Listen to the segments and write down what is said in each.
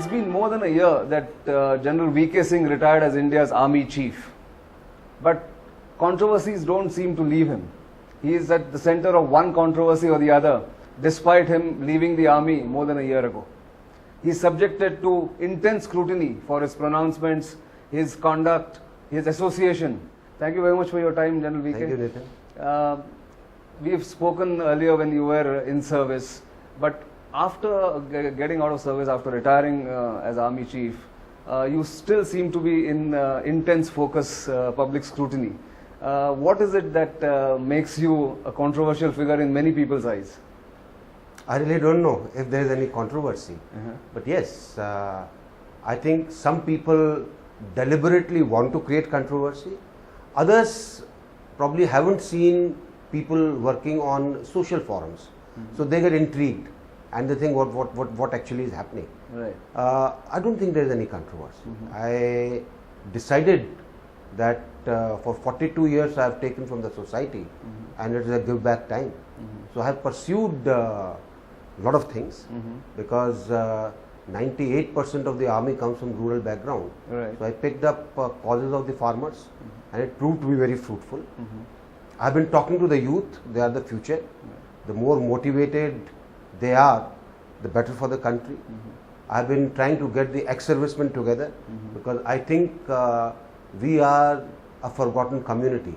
it's been more than a year that General VK Singh retired as India's army chief. But controversies don't seem to leave him. He is at the center of one controversy or the other, despite him leaving the army more than a year ago. He is subjected to intense scrutiny for his pronouncements, his conduct, his association. Thank you very much for your time, General VK. Thank you, Nitin. We have spoken earlier when you were in service, but after getting out of service, after retiring as army chief, you still seem to be in intense focus, public scrutiny. What is it that makes you a controversial figure in many people's eyes? I really don't know if there is any controversy. But yes, I think some people deliberately want to create controversy. Others probably haven't seen people working on social forums. So they get intrigued and they think what actually is happening. Right. I don't think there is any controversy. I decided that for 42 years I have taken from the society and it is a give back time. So I have pursued a lot of things because 98% of the army comes from rural background. Right. So I picked up causes of the farmers and it proved to be very fruitful. I have been talking to the youth, they are the future. The more motivated they are, the better for the country. I have been trying to get the ex-servicemen together because I think we are a forgotten community.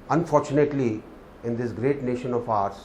Unfortunately, in this great nation of ours,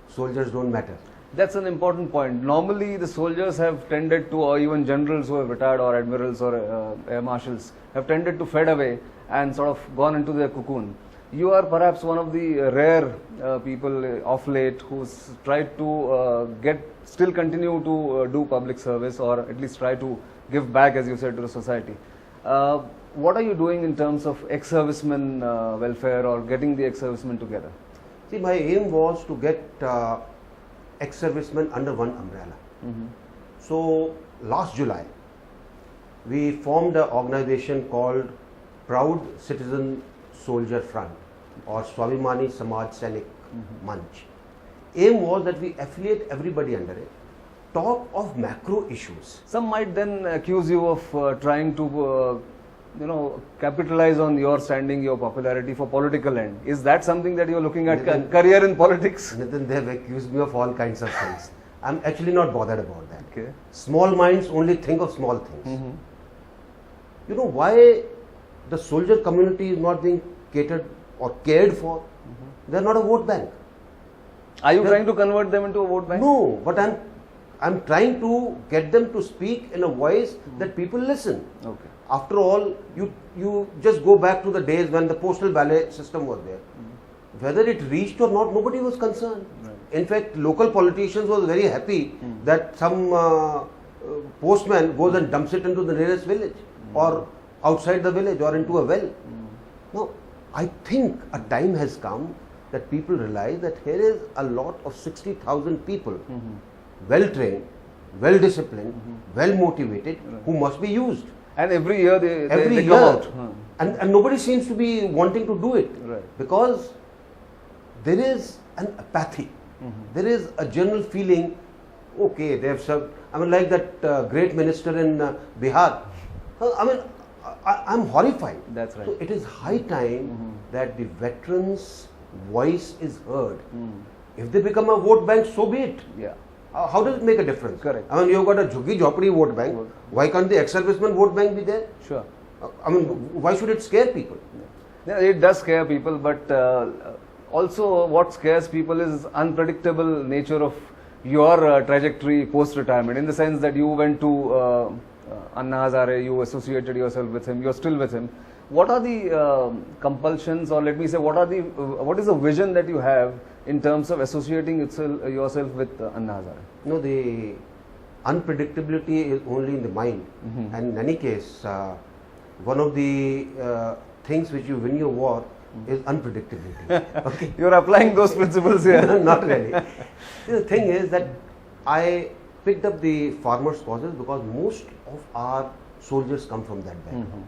soldiers don't matter. That's an important point. Normally, the soldiers have tended to, or even generals who have retired, or admirals, or air marshals, have tended to fade away and sort of gone into their cocoon. You are perhaps one of the rare people of late who's tried to still continue to do public service, or at least try to give back, as you said, to the society. What are you doing in terms of ex-servicemen welfare, or getting the ex-servicemen together? See, my aim was to get ex-servicemen under one umbrella. So last July, we formed an organization called Proud Citizen Soldier Front, or Swabhimani Samaj Sainik Manch. Aim was that we affiliate everybody under it, talk of macro issues. Some might then accuse you of trying to capitalize on your standing, your popularity for political end. Is that something that you're looking at, career in politics? Nitin, they have accused me of all kinds of things. I'm actually not bothered about that. Okay. Small minds only think of small things. You know why the soldier community is not being catered or cared for? They're not a vote bank. Are you trying to convert them into a vote bank? No, but I'm trying to get them to speak in a voice that people listen. Okay. After all, you just go back to the days when the postal ballot system was there. Whether it reached or not, nobody was concerned. Right. In fact, local politicians was very happy that some postman goes and dumps it into the nearest village or outside the village or into a well. Now, I think a time has come that people realize that here is a lot of 60,000 people, well trained, well disciplined, well motivated, who must be used. And every year they come out. And nobody seems to be wanting to do it. Right. Because there is an apathy. There is a general feeling, okay, they have served. I mean, like that great minister in Bihar. I mean, I'm horrified. That's right. So it is high time that the veterans' voice is heard. If they become a vote bank, so be it. Yeah. How does it make a difference? Correct. I mean, you've got a Jhuggi Jhopadi vote bank. Why can't the ex-serviceman vote bank be there? Sure. I mean, why should it scare people? Yeah, it does scare people, but also what scares people is unpredictable nature of your trajectory post-retirement, in the sense that you went to Anna Hazare, you associated yourself with him, you're still with him. What are the compulsions, or let me say, what is the vision that you have in terms of associating yourself with Anna Hazare? No, the unpredictability is only in the mind. And in any case, one of the things which you win your war is unpredictability. Okay. You're applying those principles here. Not really. The thing is that I picked up the farmers' causes because most of our soldiers come from that background.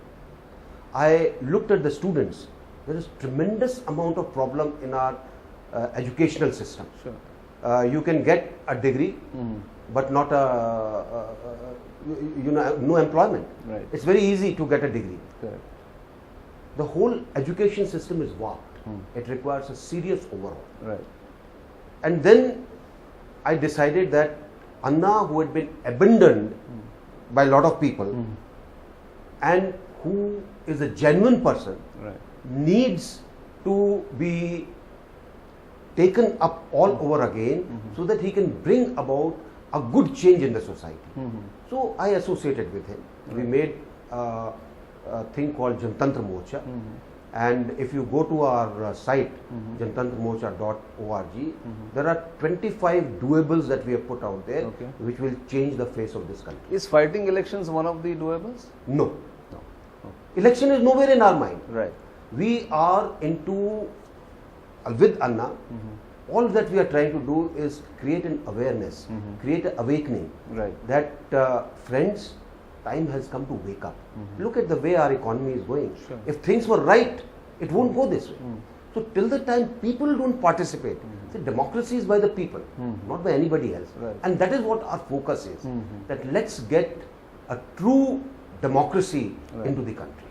I looked at the students. There is tremendous amount of problem in our educational system. Sure. you can get a degree, but not no employment. Right. It's very easy to get a degree. Correct. The whole education system is warped. It requires a serious overhaul. Right. And then I decided that Anna, who had been abandoned by a lot of people and who is a genuine person, Right. needs to be taken up all over again so that he can bring about a good change in the society. So I associated with him. We made a thing called Jantantra Morcha. And if you go to our site, jantantramocha.org, there are 25 doables that we have put out there, Okay. which will change the face of this country. Is fighting elections one of the doables? No. No. Election is nowhere in our mind. Right. We are into, with Anna, all that we are trying to do is create an awareness, create an awakening Right. that, friends, time has come to wake up. Look at the way our economy is going. Sure. If things were right, it won't go this way. So till the time people don't participate, see, democracy is by the people, not by anybody else. Right. And that is what our focus is, that let's get a true democracy Right. into the country.